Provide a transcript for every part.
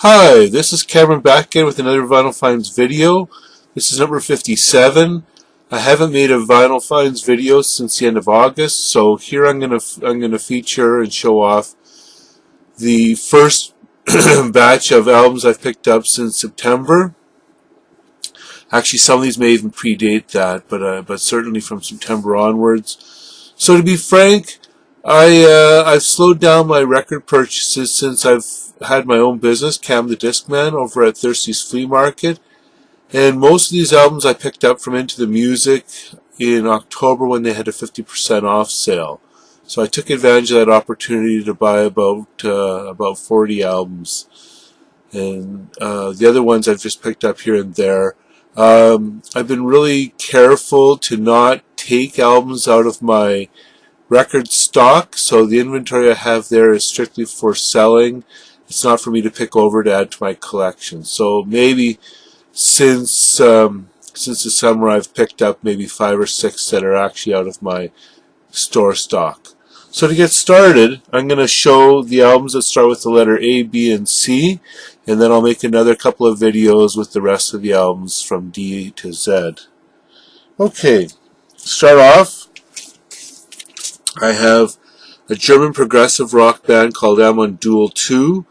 Hi, this is Cameron back again with another Vinyl Finds video. This is number 57. I haven't made a Vinyl Finds video since the end of August, so here I'm gonna feature and show off the first batch of albums I've picked up since September. Actually, some of these may even predate that, but certainly from September onwards. So to be frank, I've slowed down my record purchases since I've had my own business, Cam the Discman, over at Thirsty's Flea Market. And most of these albums I picked up from Into the Music in October when they had a 50% off sale. So I took advantage of that opportunity to buy about 40 albums. And the other ones I've just picked up here and there. I've been really careful to not take albums out of my record stock, so the inventory I have there is strictly for selling. It's not for me to pick over to add to my collection. So maybe since the summer I've picked up maybe 5 or 6 that are actually out of my store stock. So to get started, I'm going to show the albums that start with the letter A, B, and C, and then I'll make another couple of videos with the rest of the albums from D to Z. Okay, start off, I have a German progressive rock band called Amon Duel 2,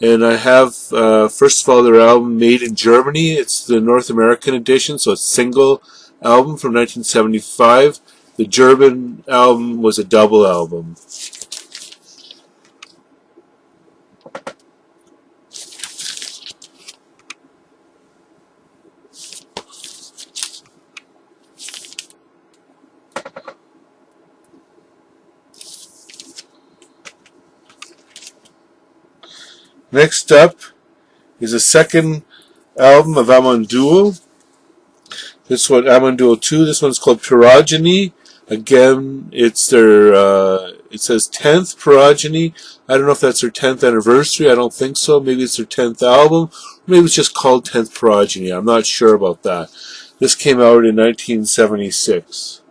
and I have, first of all, their album Made in Germany. It's the North American edition, so it's a single album from 1975. The German album was a double album. Next up is a second album of Amon Duel. This one, Amon Duel 2, this one's called Pyrogeny. Again, it's their, it says 10th Pyrogeny. I don't know if that's their 10th anniversary. I don't think so. Maybe it's their 10th album. Maybe it's just called 10th Pyrogeny. I'm not sure about that. This came out in 1976.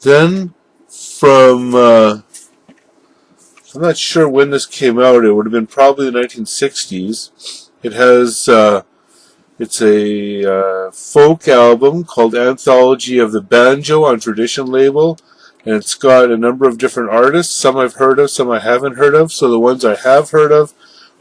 Then, from, I'm not sure when this came out. It would have been probably the 1960s. It has, it's a folk album called Anthology of the Banjo on Tradition label. And it's got a number of different artists. Some I've heard of, some I haven't heard of. So the ones I have heard of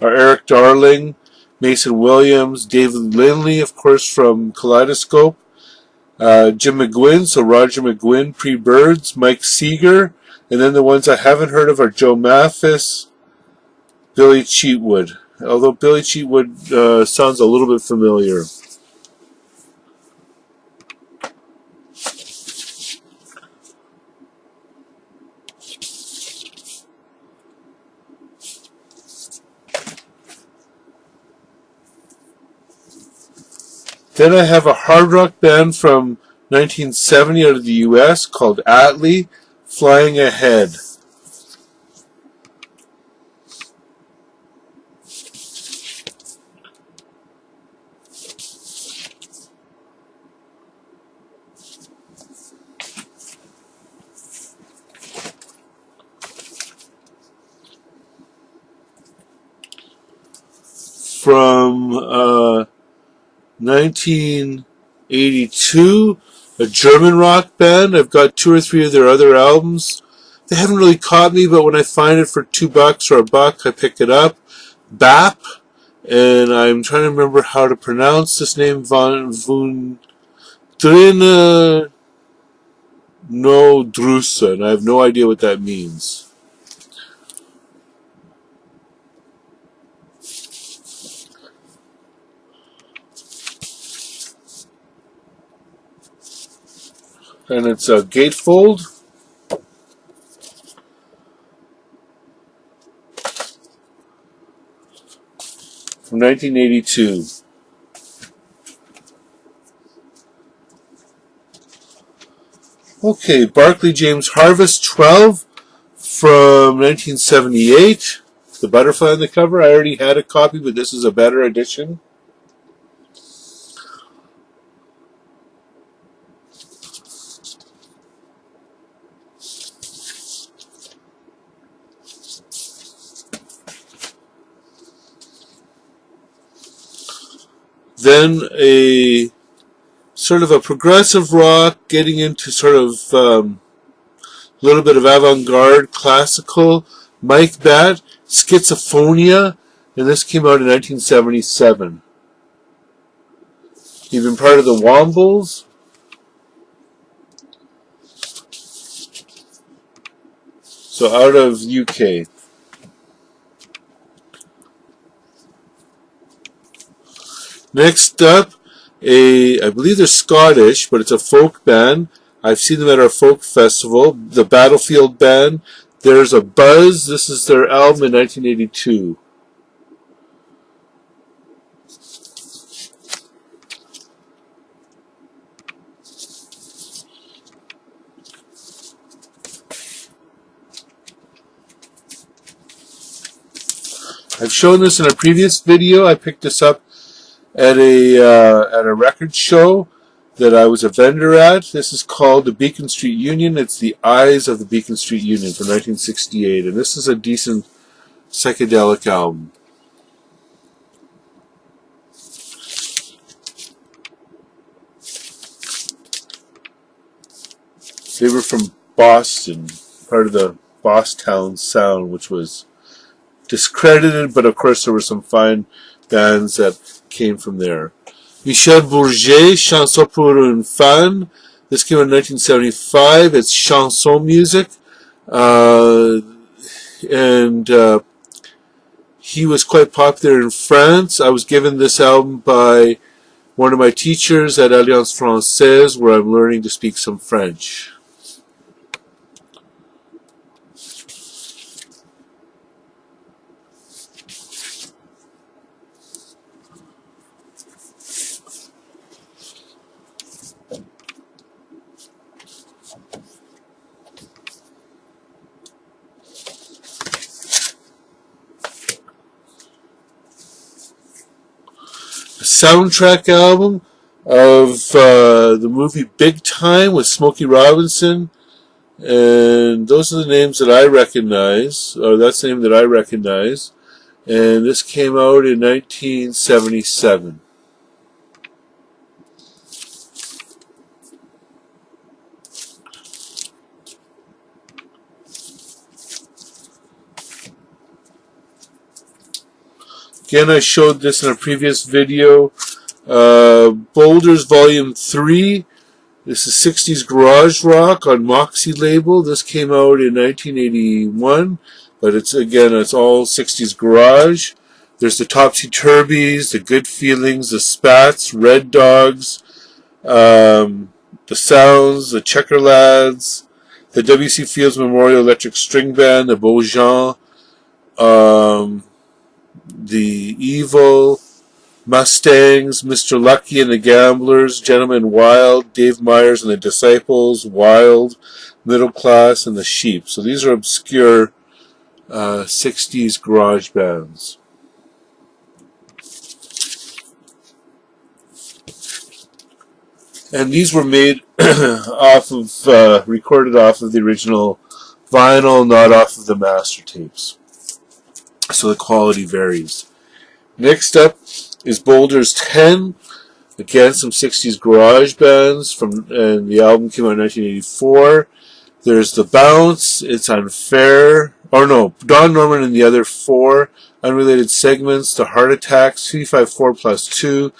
are Eric Darling, Mason Williams, David Lindley, of course, from Kaleidoscope, Jim McGuinn, so Roger McGuinn, Pre-Birds, Mike Seeger, and then the ones I haven't heard of are Joe Mathis, Billy Cheatwood. Although Billy Cheatwood sounds a little bit familiar. Then I have a hard rock band from 1970 out of the US called Atlee, Flying Ahead. From 1982, a German rock band. I've got 2 or 3 of their other albums. They haven't really caught me, but when I find it for $2 or $1, I pick it up. BAP, and I'm trying to remember how to pronounce this name. Von Drina No Drusa, and I have no idea what that means. And it's a gatefold. From 1982. Okay, Barclay James Harvest 12 from 1978. The butterfly on the cover. I already had a copy, but this is a better edition. Then a sort of a progressive rock, getting into sort of little bit of avant-garde, classical. Mike Batt, Schizophonia, and this came out in 1977. He'd been part of the Wombles. So out of UK. Next up, I believe they're Scottish, but it's a folk band. I've seen them at our folk festival. The Battlefield Band. There's a Buzz. This is their album in 1982. I've shown this in a previous video. I picked this up at a record show that I was a vendor at. This is called the Beacon Street Union. It's the Eyes of the Beacon Street Union from 1968, and this is a decent psychedelic album. They were from Boston, part of the Bosstown sound, which was discredited, but of course there were some fine bands that came from there. Michel Bourget, Chanson pour une fan. This came out in 1975. It's chanson music. And he was quite popular in France. I was given this album by one of my teachers at Alliance Française, where I'm learning to speak some French. Soundtrack album of the movie Big Time with Smokey Robinson, and those are the names that I recognize, or that's the name that I recognize, and this came out in 1977. Again, I showed this in a previous video. Boulders Volume 3. This is 60s garage rock on Moxie label. This came out in 1981, but it's all 60s garage. There's the Topsy Turbies, the Good Feelings, the Spats, Red Dogs, the Sounds, the Checker Lads, the W.C. Fields Memorial Electric String Band, the Beaujean, the Evil, Mustangs, Mr. Lucky and the Gamblers, Gentlemen Wild, Dave Myers and the Disciples, Wild, Middle Class, and the Sheep. So these are obscure 60s garage bands. And these were made recorded off of the original vinyl, not off of the master tapes. So the quality varies. Next up is Boulders 10. Again, some 60s garage bands, and the album came out in 1984. There's The Bounce, It's Unfair, Don Norman and the Other Four, Unrelated Segments, The Heart Attacks, 354 plus 2,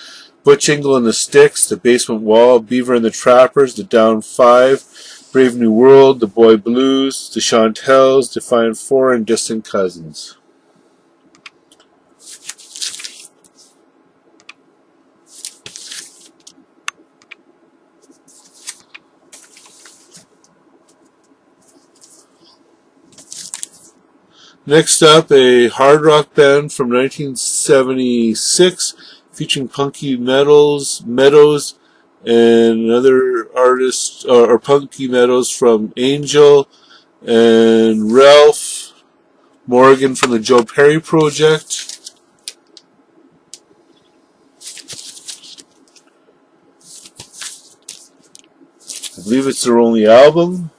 Butch Ingle and the Sticks, The Basement Wall, Beaver and the Trappers, The Down 5, Brave New World, The Boy Blues, The Chantels, Defiant Four, and Distant Cousins. Next up, a hard rock band from 1976 featuring Punky Meadows, and another artist or Punky Meadows from Angel, and Ralph Morgan from the Joe Perry Project. I believe it's their only album.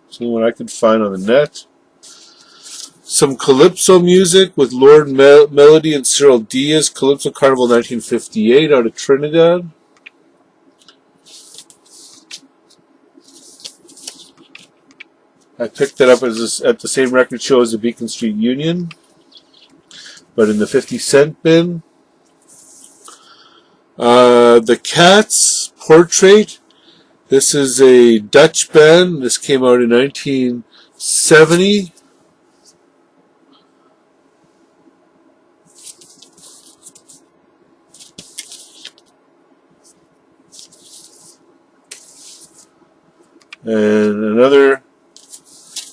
It's the only one I could find on the net. Some Calypso music with Lord Melody and Cyril Diaz. Calypso Carnival 1958 out of Trinidad. I picked it up at the same record show as the Beacon Street Union, but in the 50-cent bin. The Cats Portrait. This is a Dutch band. This came out in 1970. And another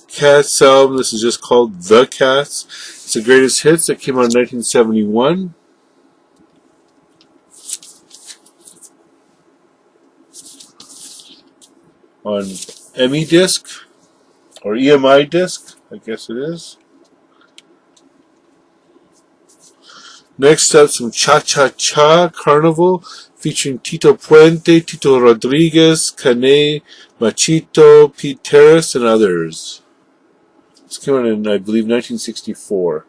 Cats album. This is just called The Cats. It's the greatest hits that came out in 1971. On EMI disc, or EMI disc, I guess it is. Next up, some Cha-Cha-Cha Carnival, featuring Tito Puente, Tito Rodriguez, Canet, Machito, Pete Terrace, and others. This came out in, I believe, 1964.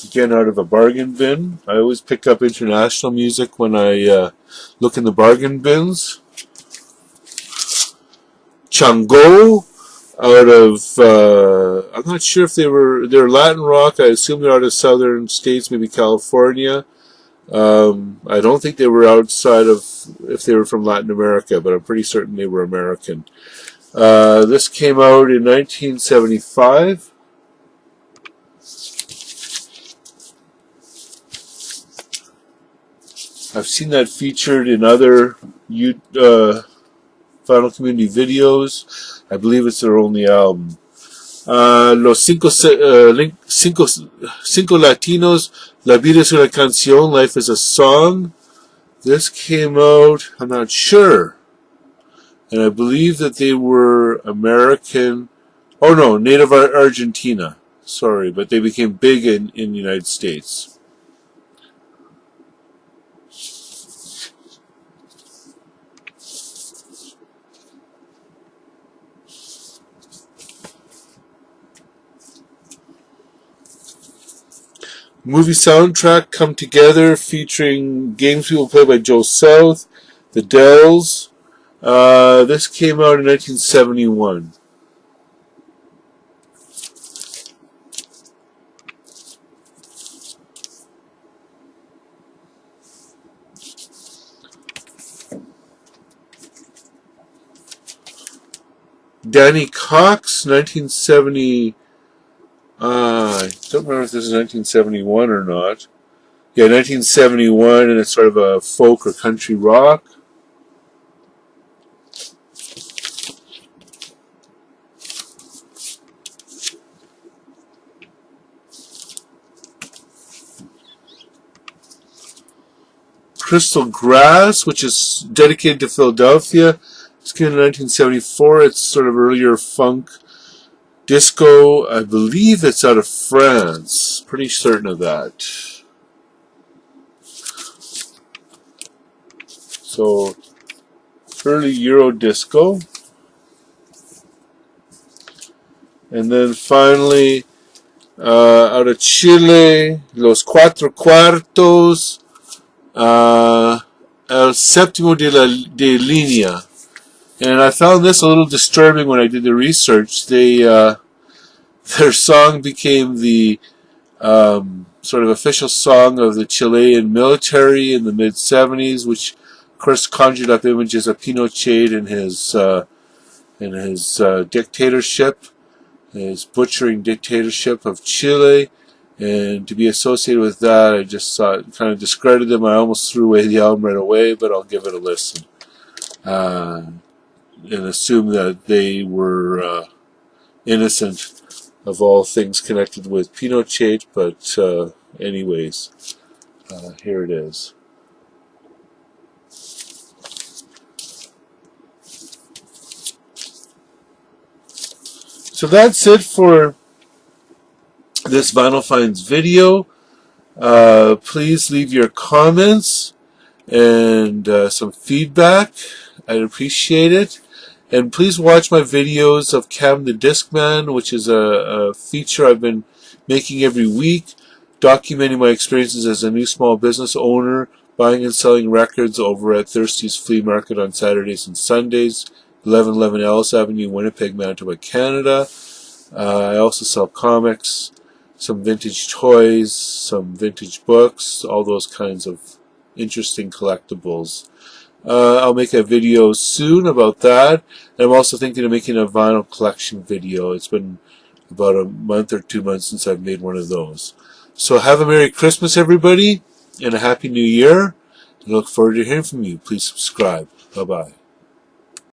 Again, out of a bargain bin. I always pick up international music when I look in the bargain bins. Chango, out of, I'm not sure if they're Latin rock. I assume they're out of southern states, maybe California. I don't think they were outside of, if they were from Latin America, but I'm pretty certain they were American. This came out in 1975. I've seen that featured in other Final Community videos. I believe it's their only album. Los cinco Latinos, La vida es una canción, Life is a song. This came out, I'm not sure. And I believe that they were American, oh no, native Argentina. Sorry, but they became big in the United States. Movie soundtrack Come Together, featuring games people play by Joe South, The Dells. This came out in 1971. Danny Cox, 1970. I don't remember if this is 1971 or not. Yeah, 1971, and it's sort of a folk or country rock. Crystal Grass, which is dedicated to Philadelphia. It's came in 1974. It's sort of earlier funk. Disco, I believe it's out of France. Pretty certain of that. So, early Euro disco. And then finally, out of Chile, Los Cuatro Cuartos, El Séptimo de Línea. And I found this a little disturbing when I did the research. Their song became the sort of official song of the Chilean military in the mid-70s, which of course conjured up images of Pinochet and his dictatorship, his butchering dictatorship of Chile. And to be associated with that, I just saw it kind of discredited them. I almost threw away the album right away, but I'll give it a listen. And assume that they were innocent of all things connected with Pinochet, but anyways, here it is. So that's it for this Vinyl Finds video. Please leave your comments and some feedback. I'd appreciate it. And please watch my videos of Cam the Discman, which is a feature I've been making every week, documenting my experiences as a new small business owner, buying and selling records over at Thirsty's Flea Market on Saturdays and Sundays, 1111 Ellis Avenue, Winnipeg, Manitoba, Canada. I also sell comics, some vintage toys, some vintage books, all those kinds of interesting collectibles. I'll make a video soon about that. And I'm also thinking of making a vinyl collection video. It's been about a month or 2 months since I've made one of those. So have a Merry Christmas, everybody, and a Happy New Year. I look forward to hearing from you. Please subscribe. Bye-bye.